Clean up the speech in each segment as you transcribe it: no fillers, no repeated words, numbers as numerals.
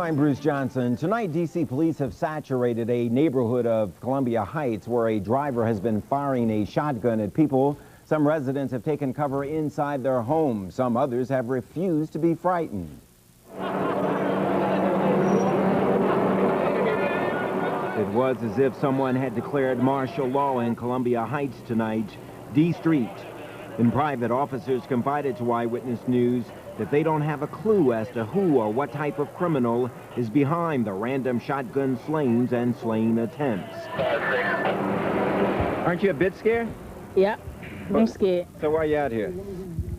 I'm Bruce Johnson. Tonight, D.C. police have saturated a neighborhood of Columbia Heights where a driver has been firing a shotgun at people. Some residents have taken cover inside their homes. Some others have refused to be frightened. It was as if someone had declared martial law in Columbia Heights tonight. D Street. In private, officers confided to Eyewitness News that they don't have a clue as to who or what type of criminal is behind the random shotgun slayings and slaying attempts. Aren't you a bit scared? Yep, I'm scared. So why are you out here?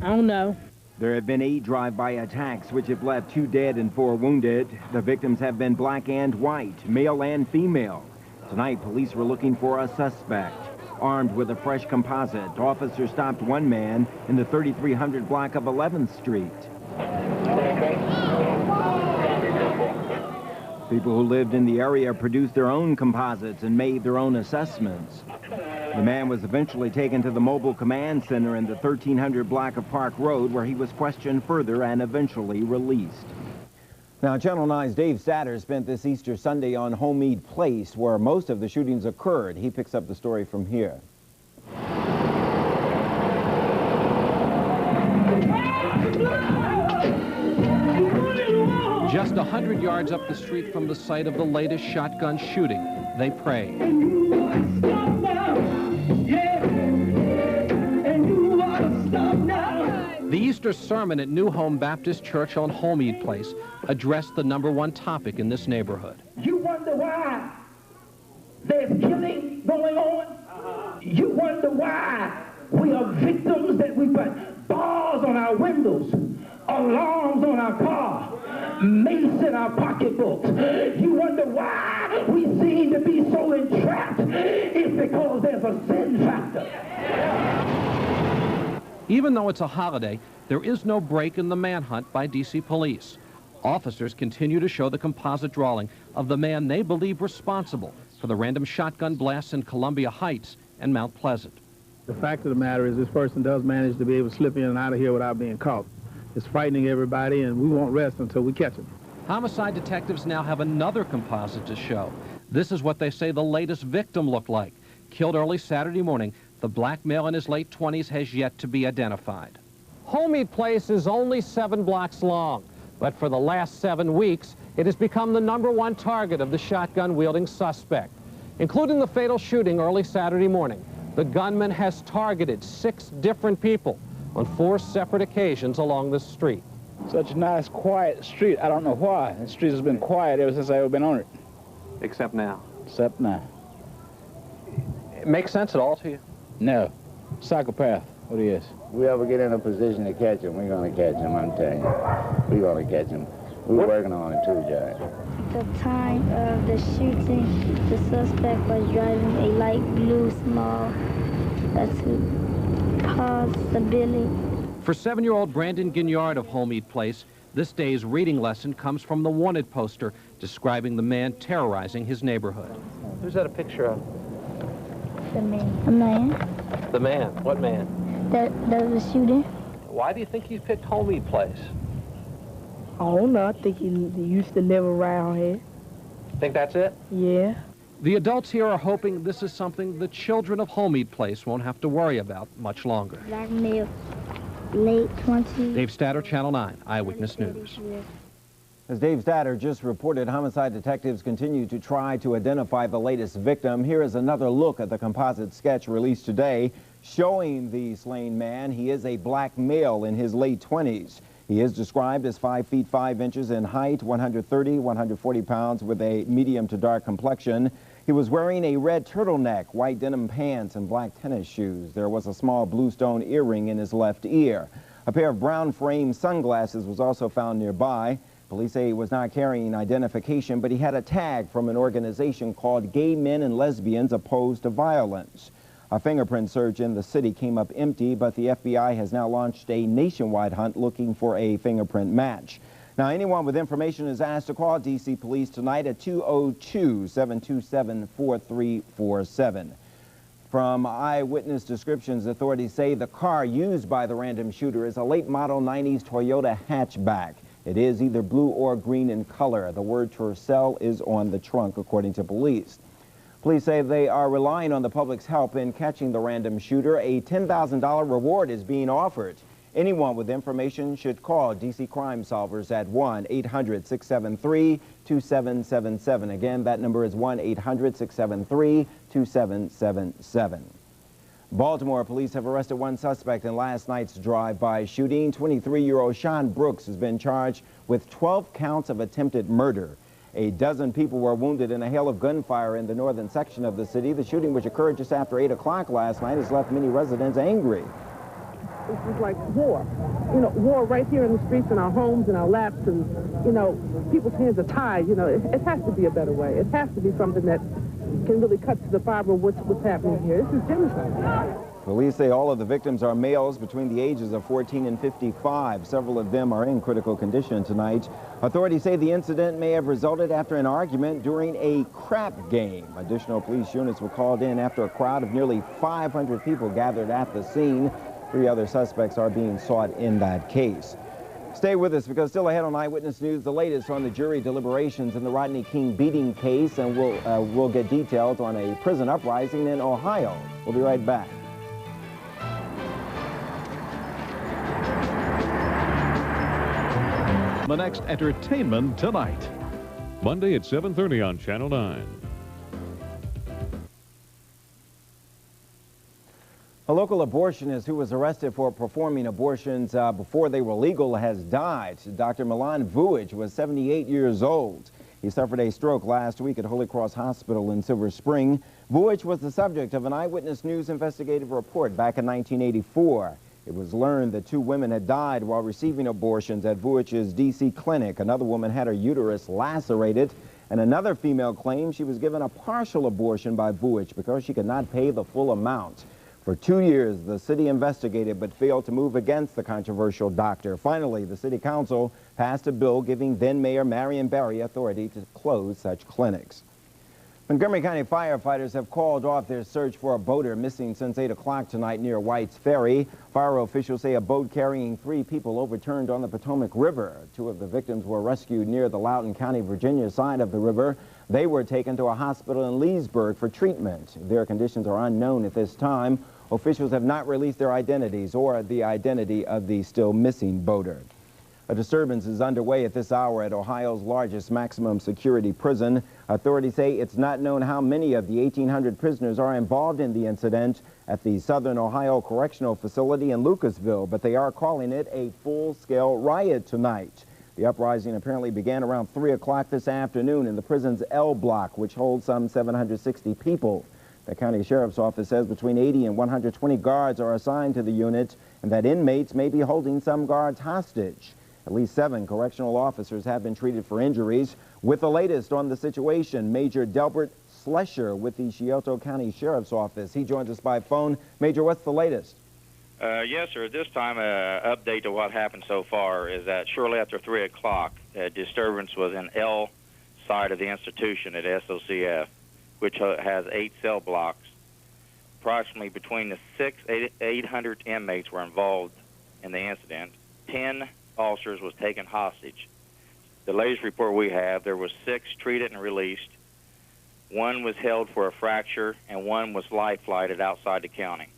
I don't know. There have been 8 drive-by attacks which have left 2 dead and 4 wounded. The victims have been black and white, male and female. Tonight, police were looking for a suspect. Armed with a fresh composite, officers stopped one man in the 3300 block of 11th Street. People who lived in the area produced their own composites and made their own assessments. The man was eventually taken to the mobile command center in the 1300 block of Park Road, where he was questioned further and eventually released. Now, Channel 9's Dave Satter spent this Easter Sunday on Homemeade Place, where most of the shootings occurred. He picks up the story from here. Just 100 yards up the street from the site of the latest shotgun shooting, they pray. The Easter sermon at New Home Baptist Church on Homemeade Place addressed the #1 topic in this neighborhood. You wonder why there's killing going on? You wonder why we are victims, that we put bars on our windows, alarms on our car, mace in our pocketbooks. You wonder why we seem to be so entrapped. It's because there's a sin factor. Even though it's a holiday, there is no break in the manhunt by D.C. police. Officers continue to show the composite drawing of the man they believe responsible for the random shotgun blasts in Columbia Heights and Mount Pleasant. The fact of the matter is this person does manage to be able to slip in and out of here without being caught. It's frightening everybody, and we won't rest until we catch him. Homicide detectives now have another composite to show. This is what they say the latest victim looked like. Killed early Saturday morning, the black male in his late 20s has yet to be identified. Homemeade Place is only 7 blocks long, but for the last 7 weeks, it has become the #1 target of the shotgun-wielding suspect. Including the fatal shooting early Saturday morning, the gunman has targeted 6 different people on 4 separate occasions along this street. Such a nice, quiet street. I don't know why. The street has been quiet ever since I've been on it. Except now. Except now. It makes sense at all to you? No. Psychopath, what he is. If we ever get in a position to catch him, we're going to catch him, I'm telling you. We're going to catch him. We're working on it too, Judge. At the time of the shooting, the suspect was driving a light blue small. That's a possibility. For 7-year-old Brandon Gignard of Homemeade Place, this day's reading lesson comes from the wanted poster describing the man terrorizing his neighborhood. Who's that a picture of? The man. A man. The man. What man? That was shooting. Why do you think he picked Homemeade Place? I don't know. I think he used to live around here. Think that's it? Yeah. The adults here are hoping this is something the children of Homemeade Place won't have to worry about much longer. Black male, late 20s. Dave Statter, Channel 9, Eyewitness News. As Dave Statter just reported, homicide detectives continue to try to identify the latest victim. Here is another look at the composite sketch released today showing the slain man. He is a black male in his late 20s. He is described as 5 feet 5 inches in height, 130, 140 pounds with a medium to dark complexion. He was wearing a red turtleneck, white denim pants, and black tennis shoes. There was a small blue stone earring in his left ear. A pair of brown frame sunglasses was also found nearby. Police say he was not carrying identification, but he had a tag from an organization called Gay Men and Lesbians Opposed to Violence. A fingerprint search in the city came up empty, but the FBI has now launched a nationwide hunt looking for a fingerprint match. Now, anyone with information is asked to call D.C. Police tonight at 202-727-4347. From eyewitness descriptions, authorities say the car used by the random shooter is a late model 90s Toyota hatchback. It is either blue or green in color. The word Tercel is on the trunk, according to police. Police say they are relying on the public's help in catching the random shooter. A $10,000 reward is being offered. Anyone with information should call DC Crime Solvers at 1-800-673-2777. Again, that number is 1-800-673-2777. Baltimore police have arrested one suspect in last night's drive-by shooting. 23-year-old Sean Brooks has been charged with 12 counts of attempted murder. A dozen people were wounded in a hail of gunfire in the northern section of the city. The shooting, which occurred just after 8 o'clock last night, has left many residents angry. This is like war. You know, war right here in the streets, in our homes, in our laps, and, you know, people's hands are tied. You know, it has to be a better way. It has to be something that can really cut to the fiber of what's happening here. This is genocide. Police say all of the victims are males between the ages of 14 and 55. Several of them are in critical condition tonight. Authorities say the incident may have resulted after an argument during a crap game. Additional police units were called in after a crowd of nearly 500 people gathered at the scene. 3 other suspects are being sought in that case. Stay with us, because still ahead on Eyewitness News, the latest on the jury deliberations in the Rodney King beating case, and we'll get details on a prison uprising in Ohio. We'll be right back. The next Entertainment Tonight. Monday at 7:30 on Channel 9. A local abortionist who was arrested for performing abortions before they were legal has died. Dr. Milan Vujic was 78 years old. He suffered a stroke last week at Holy Cross Hospital in Silver Spring. Vujic was the subject of an Eyewitness News investigative report back in 1984. It was learned that 2 women had died while receiving abortions at Vujic's D.C. clinic. Another woman had her uterus lacerated, and another female claimed she was given a partial abortion by Vujic because she could not pay the full amount. For 2 years, the city investigated but failed to move against the controversial doctor. Finally, the city council passed a bill giving then-Mayor Marion Barry authority to close such clinics. Montgomery County firefighters have called off their search for a boater missing since 8 o'clock tonight near White's Ferry. Fire officials say a boat carrying 3 people overturned on the Potomac River. 2 of the victims were rescued near the Loudoun County, Virginia side of the river. They were taken to a hospital in Leesburg for treatment. Their conditions are unknown at this time. Officials have not released their identities or the identity of the still missing boater. A disturbance is underway at this hour at Ohio's largest maximum security prison. Authorities say it's not known how many of the 1,800 prisoners are involved in the incident at the Southern Ohio Correctional Facility in Lucasville, but they are calling it a full-scale riot tonight. The uprising apparently began around 3 o'clock this afternoon in the prison's L block, which holds some 760 people. The county sheriff's office says between 80 and 120 guards are assigned to the unit, and that inmates may be holding some guards hostage. At least 7 correctional officers have been treated for injuries. With the latest on the situation, Major Delbert Slesher with the Scioto County Sheriff's Office. He joins us by phone. Major, what's the latest? Yes, sir. At this time, update to what happened so far is that shortly after 3 o'clock, a disturbance was in L side of the institution at SOCF, which has 8 cell blocks. Approximately between the 800 inmates were involved in the incident. 10 officers was taken hostage. The latest report we have, there was 6 treated and released. 1 was held for a fracture, and 1 was life-flighted outside the county.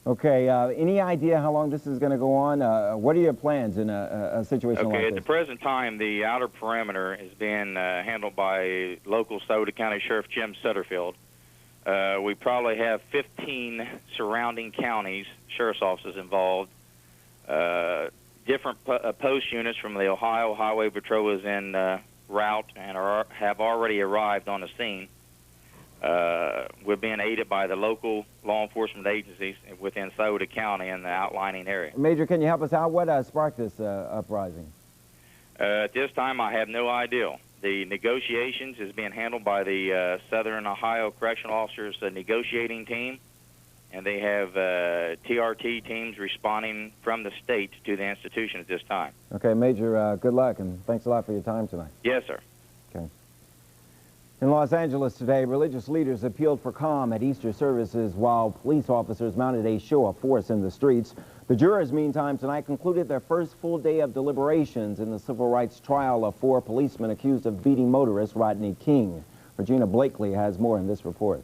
Okay, any idea how long this is going to go on? What are your plans in a situation like this? Okay, at the present time, the outer perimeter is being handled by local Scioto County Sheriff Jim Sutterfield. We probably have 15 surrounding counties, sheriff's offices involved. Different post units from the Ohio Highway Patrol is en route and have already arrived on the scene. We're being aided by the local law enforcement agencies within Scioto County and the outlining area. Major, can you help us out? What sparked this uprising? At this time, I have no idea. The negotiations is being handled by the Southern Ohio Correctional Officers negotiating team, and they have TRT teams responding from the state to the institution at this time. Okay, Major, good luck, and thanks a lot for your time tonight. Yes, sir. Okay. In Los Angeles today, religious leaders appealed for calm at Easter services while police officers mounted a show of force in the streets. The jurors, meantime, tonight concluded their first full day of deliberations in the civil rights trial of 4 policemen accused of beating motorist Rodney King. Regina Blakely has more in this report.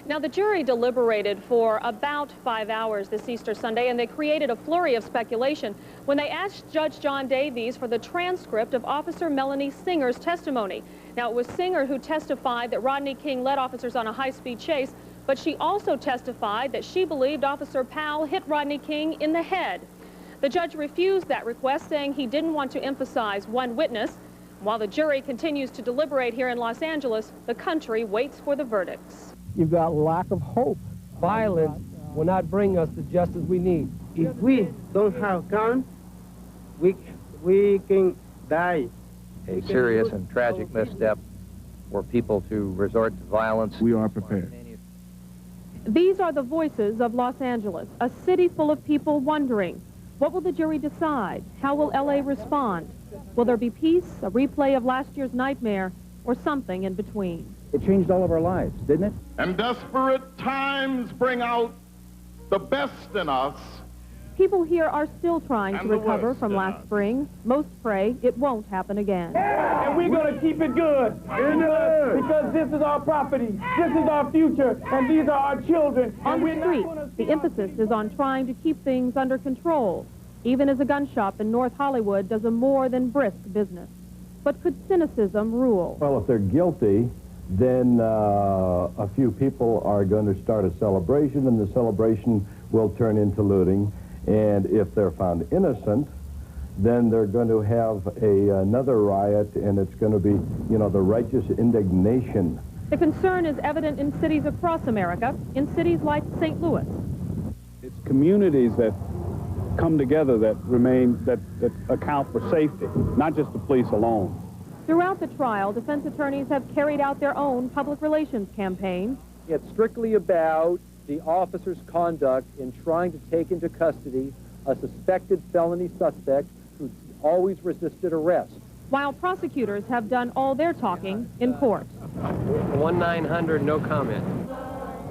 Now, the jury deliberated for about 5 hours this Easter Sunday, and they created a flurry of speculation when they asked Judge John Davies for the transcript of Officer Melanie Singer's testimony. Now, it was Singer who testified that Rodney King led officers on a high-speed chase, but she also testified that she believed Officer Powell hit Rodney King in the head. The judge refused that request, saying he didn't want to emphasize one witness. While the jury continues to deliberate here in Los Angeles, the country waits for the verdicts. You've got lack of hope. Violence will not bring us the justice we need. If we don't have guns, we can die. A serious and tragic misstep for people to resort to violence. We are prepared. These are the voices of Los Angeles, a city full of people wondering, what will the jury decide? How will LA respond? Will there be peace, a replay of last year's nightmare, or something in between? It changed all of our lives, didn't it? And desperate times bring out the best in us. People here are still trying to recover from last spring. Most pray it won't happen again. And we're going to keep it good. Because this is our property. This is our future. And these are our children. On the street, the emphasis is on trying to keep things under control, even as a gun shop in North Hollywood does a more than brisk business. But could cynicism rule? Well, if they're guilty, then a few people are going to start a celebration, and the celebration will turn into looting. And if they're found innocent, then they're going to have another riot, and it's going to be, you know, the righteous indignation. The concern is evident in cities across America, in cities like St. Louis. It's communities that come together that remain, that account for safety, not just the police alone. Throughout the trial, defense attorneys have carried out their own public relations campaign. It's strictly about the officer's conduct in trying to take into custody a suspected felony suspect who's always resisted arrest. While prosecutors have done all their talking in court. 1-900, no comment.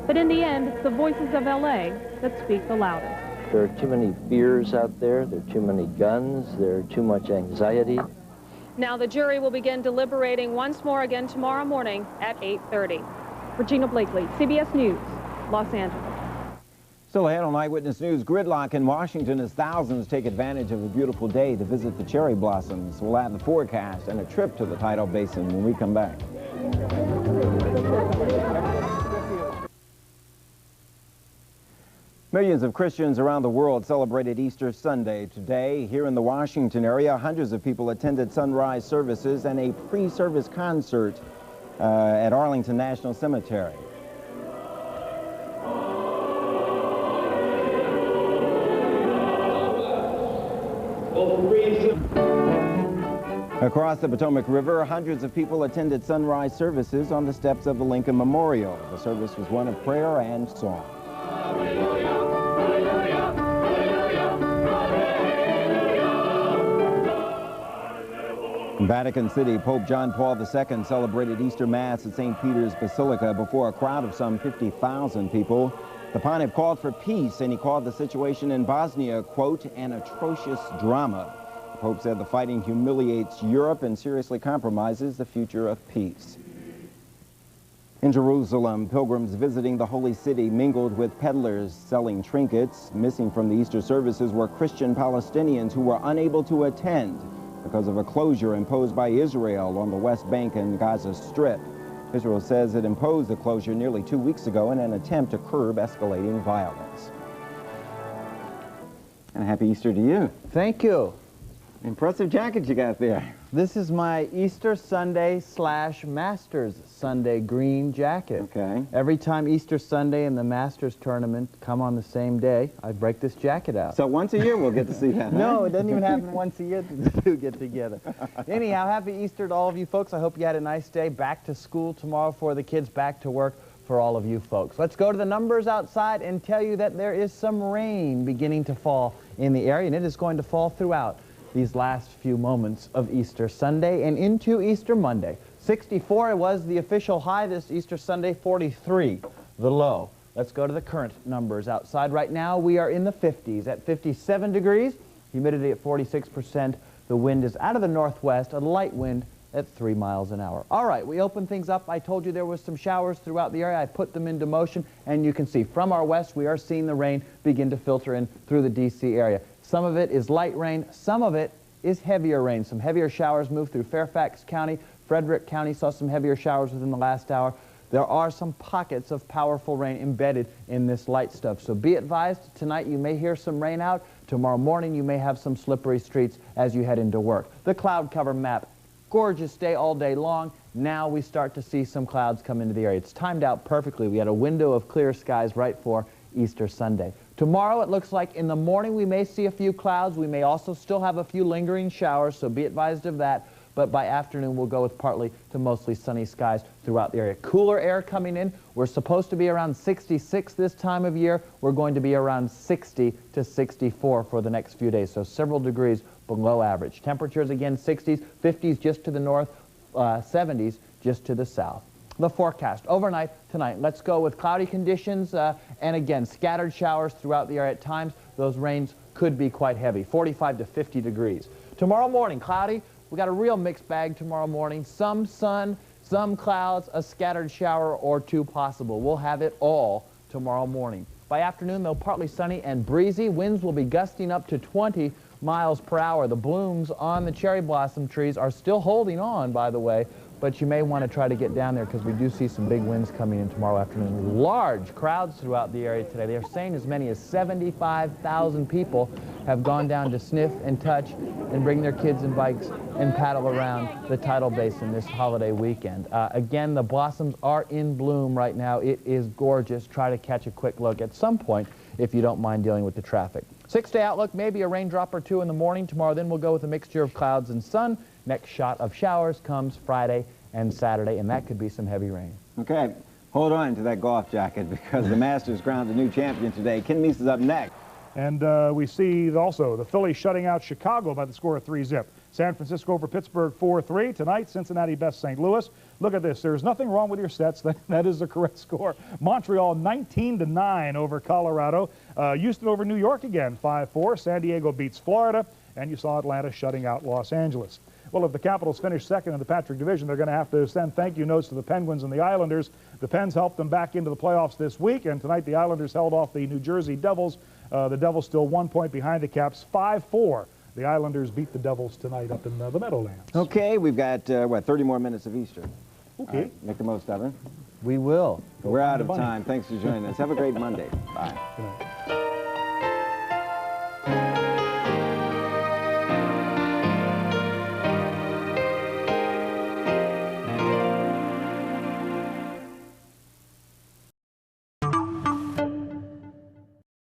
But in the end, it's the voices of LA that speak the loudest. There are too many fears out there. There are too many guns. There are too much anxiety. Now the jury will begin deliberating once more again tomorrow morning at 8:30. Regina Blakely, CBS News, Los Angeles. Still ahead on Eyewitness News, gridlock in Washington as thousands take advantage of a beautiful day to visit the cherry blossoms. We'll have the forecast and a trip to the tidal basin when we come back. Millions of Christians around the world celebrated Easter Sunday today. Here in the Washington area, hundreds of people attended sunrise services and a pre-service concert at Arlington National Cemetery. Across the Potomac River, hundreds of people attended sunrise services on the steps of the Lincoln Memorial. The service was one of prayer and song. In Vatican City, Pope John Paul II celebrated Easter Mass at St. Peter's Basilica before a crowd of some 50,000 people. The pontiff called for peace, and he called the situation in Bosnia, quote, an atrocious drama. The Pope said the fighting humiliates Europe and seriously compromises the future of peace. In Jerusalem, pilgrims visiting the Holy City mingled with peddlers selling trinkets. Missing from the Easter services were Christian Palestinians who were unable to attend because of a closure imposed by Israel on the West Bank and Gaza Strip. Israel says it imposed the closure nearly 2 weeks ago in an attempt to curb escalating violence. And a happy Easter to you. Thank you. Impressive jacket you got there. This is my Easter Sunday / Masters Sunday green jacket. Okay. Every time Easter Sunday and the Masters tournament come on the same day, I break this jacket out. So once a year we'll get to see that, huh? No, it doesn't even happen once a year the two get together. Anyhow, happy Easter to all of you folks. I hope you had a nice day. Back to school tomorrow for the kids, back to work for all of you folks. Let's go to the numbers outside and tell you that there is some rain beginning to fall in the area, and it is going to fall throughout these last few moments of Easter Sunday and into Easter Monday. 64 was the official high this Easter Sunday, 43 the low. Let's go to the current numbers outside. Right now we are in the 50s at 57 degrees, humidity at 46%. The wind is out of the northwest, a light wind at 3 miles an hour. All right, we open things up. I told you there was some showers throughout the area. I put them into motion, and you can see from our west we are seeing the rain begin to filter in through the D.C. area. Some of it is light rain, some of it is heavier rain. Some heavier showers moved through Fairfax County. Frederick County saw some heavier showers within the last hour. There are some pockets of powerful rain embedded in this light stuff. So be advised, tonight you may hear some rain out. Tomorrow morning you may have some slippery streets as you head into work. The cloud cover map, gorgeous day all day long. Now we start to see some clouds come into the area. It's timed out perfectly. We had a window of clear skies right for Easter Sunday. Tomorrow it looks like in the morning we may see a few clouds. We may also still have a few lingering showers, so be advised of that. But by afternoon, we'll go with partly to mostly sunny skies throughout the area. Cooler air coming in. We're supposed to be around 66 this time of year. We're going to be around 60 to 64 for the next few days, so several degrees below average. Temperatures, again, 60s, 50s just to the north, 70s just to the south. The forecast overnight tonight. Let's go with cloudy conditions and, again, scattered showers throughout the area at times. Those rains could be quite heavy, 45 to 50 degrees. Tomorrow morning, cloudy. We got a real mixed bag tomorrow morning. Some sun, some clouds, a scattered shower or two possible. We'll have it all tomorrow morning. By afternoon, though, partly sunny and breezy. Winds will be gusting up to 20 miles per hour. The blooms on the cherry blossom trees are still holding on, by the way, but you may want to try to get down there because we do see some big winds coming in tomorrow afternoon. Large crowds throughout the area today. They're saying as many as 75,000 people have gone down to sniff and touch and bring their kids and bikes and paddle around the tidal basin this holiday weekend. Again, the blossoms are in bloom right now. It is gorgeous. Try to catch a quick look at some point if you don't mind dealing with the traffic. 6-day outlook, maybe a raindrop or two in the morning. Tomorrow then we'll go with a mixture of clouds and sun. Next shot of showers comes Friday and Saturday, and that could be some heavy rain. Okay, hold on to that golf jacket because the Masters crowned a new champion today. Ken Meese is up next. And we see also the Phillies shutting out Chicago by the score of 3-zip. San Francisco over Pittsburgh 4-3. Tonight, Cincinnati best St. Louis. Look at this. There's nothing wrong with your sets. That is the correct score. Montreal 19-9 over Colorado. Houston over New York again 5-4. San Diego beats Florida. And you saw Atlanta shutting out Los Angeles. Well, if the Capitals finish second in the Patrick Division, they're going to have to send thank you notes to the Penguins and the Islanders. The Pens helped them back into the playoffs this week, and tonight the Islanders held off the New Jersey Devils. The Devils still 1 point behind the Caps, 5-4. The Islanders beat the Devils tonight up in the Meadowlands. Okay, we've got, 30 more minutes of Easter. Okay. Right, make the most of it. We will. We're out of time. Thanks for joining us. Have a great Monday. Bye. Good night.